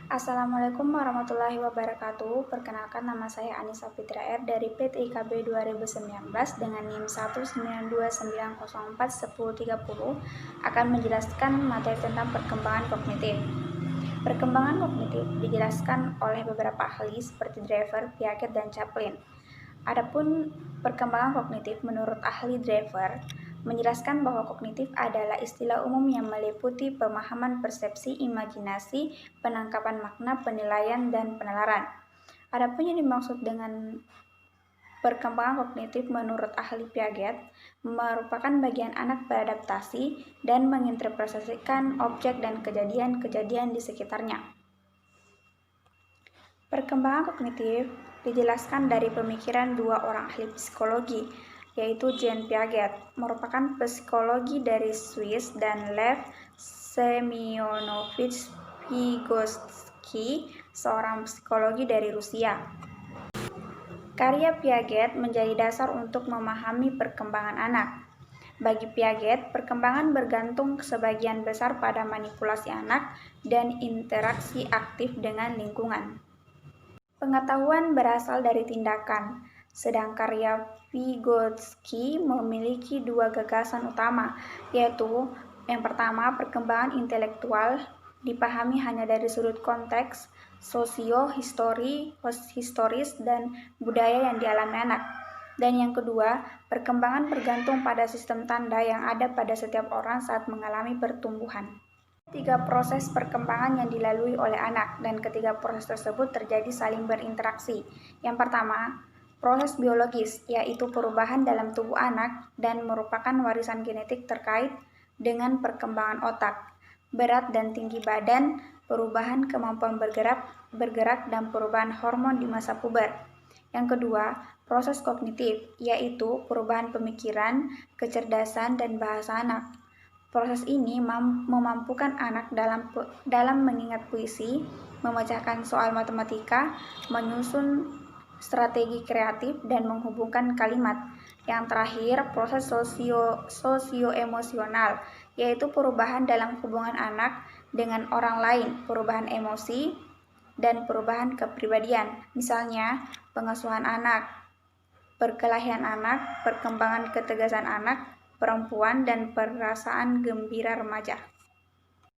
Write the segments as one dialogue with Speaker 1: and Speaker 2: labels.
Speaker 1: Assalamualaikum warahmatullahi wabarakatuh. Perkenalkan, nama saya Anissa Fitra R dari PT IKB 2019 dengan NIM 19290411030 akan menjelaskan materi tentang perkembangan kognitif. Perkembangan kognitif dijelaskan oleh beberapa ahli seperti Driver, Piaget, dan Chaplin. Adapun perkembangan kognitif menurut ahli Driver menjelaskan bahwa kognitif adalah istilah umum yang meliputi pemahaman, persepsi, imajinasi, penangkapan makna, penilaian, dan penalaran. Adapun yang dimaksud dengan perkembangan kognitif menurut ahli Piaget merupakan bagian anak beradaptasi dan menginterpretasikan objek dan kejadian-kejadian di sekitarnya. Perkembangan kognitif dijelaskan dari pemikiran dua orang ahli psikologi, yaitu Jean Piaget, merupakan psikologi dari Swiss, dan Lev Semyonovich Vygotsky, seorang psikologi dari Rusia. Karya Piaget menjadi dasar untuk memahami perkembangan anak. Bagi Piaget, perkembangan bergantung sebagian besar pada manipulasi anak dan interaksi aktif dengan lingkungan. Pengetahuan berasal dari tindakan, sedang karya Vygotsky memiliki dua gagasan utama, yaitu yang pertama, perkembangan intelektual dipahami hanya dari sudut konteks historis dan budaya yang dialami anak. Dan yang kedua, perkembangan bergantung pada sistem tanda yang ada pada setiap orang saat mengalami pertumbuhan. Tiga proses perkembangan yang dilalui oleh anak, dan ketiga proses tersebut terjadi saling berinteraksi. Yang pertama, proses biologis, yaitu perubahan dalam tubuh anak dan merupakan warisan genetik terkait dengan perkembangan otak, berat dan tinggi badan, perubahan kemampuan bergerak dan perubahan hormon di masa puber. Yang kedua, proses kognitif, yaitu perubahan pemikiran, kecerdasan, dan bahasa anak. Proses ini memampukan anak dalam mengingat puisi, memecahkan soal matematika, menyusun strategi kreatif, dan menghubungkan kalimat. Yang terakhir, proses sosio-emosional, yaitu perubahan dalam hubungan anak dengan orang lain, perubahan emosi, dan perubahan kepribadian. Misalnya, pengasuhan anak, perkelahian anak, perkembangan ketegasan anak, perempuan, dan perasaan gembira remaja.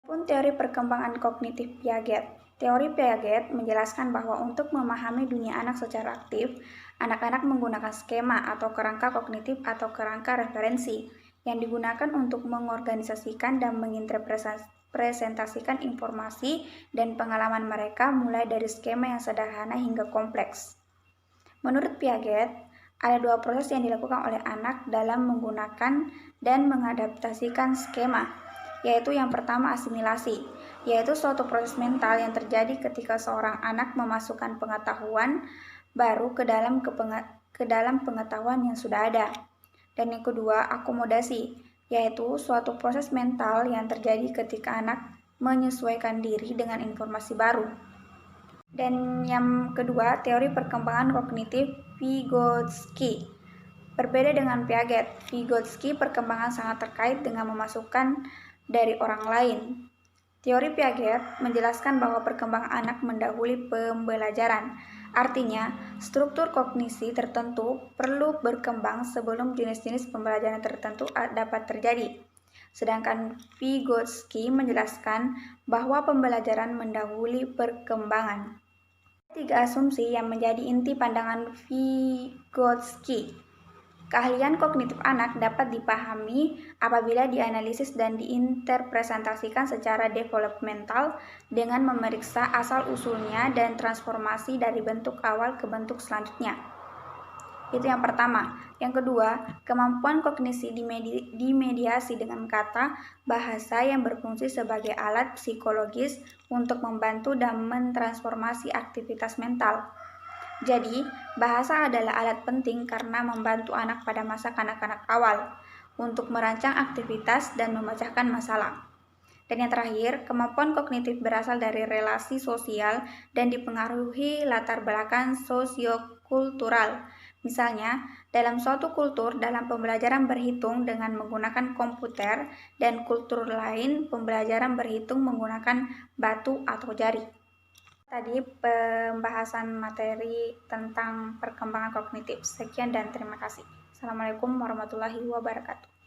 Speaker 1: Pun teori perkembangan kognitif Piaget. Teori Piaget menjelaskan bahwa untuk memahami dunia anak secara aktif, anak-anak menggunakan skema atau kerangka kognitif atau kerangka referensi yang digunakan untuk mengorganisasikan dan menginterpretasikan informasi dan pengalaman mereka mulai dari skema yang sederhana hingga kompleks. Menurut Piaget, ada dua proses yang dilakukan oleh anak dalam menggunakan dan mengadaptasikan skema, yaitu yang pertama asimilasi, yaitu suatu proses mental yang terjadi ketika seorang anak memasukkan pengetahuan baru ke dalam pengetahuan yang sudah ada. Dan yang kedua, akomodasi, yaitu suatu proses mental yang terjadi ketika anak menyesuaikan diri dengan informasi baru. Dan yang kedua, teori perkembangan kognitif Vygotsky. Berbeda dengan Piaget, Vygotsky perkembangan sangat terkait dengan memasukkan dari orang lain. Teori Piaget menjelaskan bahwa perkembangan anak mendahului pembelajaran. Artinya, struktur kognisi tertentu perlu berkembang sebelum jenis-jenis pembelajaran tertentu dapat terjadi. Sedangkan Vygotsky menjelaskan bahwa pembelajaran mendahului perkembangan. Tiga asumsi yang menjadi inti pandangan Vygotsky. Keahlian kognitif anak dapat dipahami apabila dianalisis dan diinterpretasikan secara developmental dengan memeriksa asal-usulnya dan transformasi dari bentuk awal ke bentuk selanjutnya. Itu yang pertama. Yang kedua, kemampuan kognisi dimediasi dengan kata bahasa yang berfungsi sebagai alat psikologis untuk membantu dan mentransformasi aktivitas mental. Jadi, bahasa adalah alat penting karena membantu anak pada masa kanak-kanak awal untuk merancang aktivitas dan memecahkan masalah. Dan yang terakhir, kemampuan kognitif berasal dari relasi sosial dan dipengaruhi latar belakang sosiokultural. Misalnya, dalam suatu kultur, dalam pembelajaran berhitung dengan menggunakan komputer, dan kultur lain pembelajaran berhitung menggunakan batu atau jari. Tadi pembahasan materi tentang perkembangan kognitif. Sekian dan terima kasih. Assalamualaikum warahmatullahi wabarakatuh.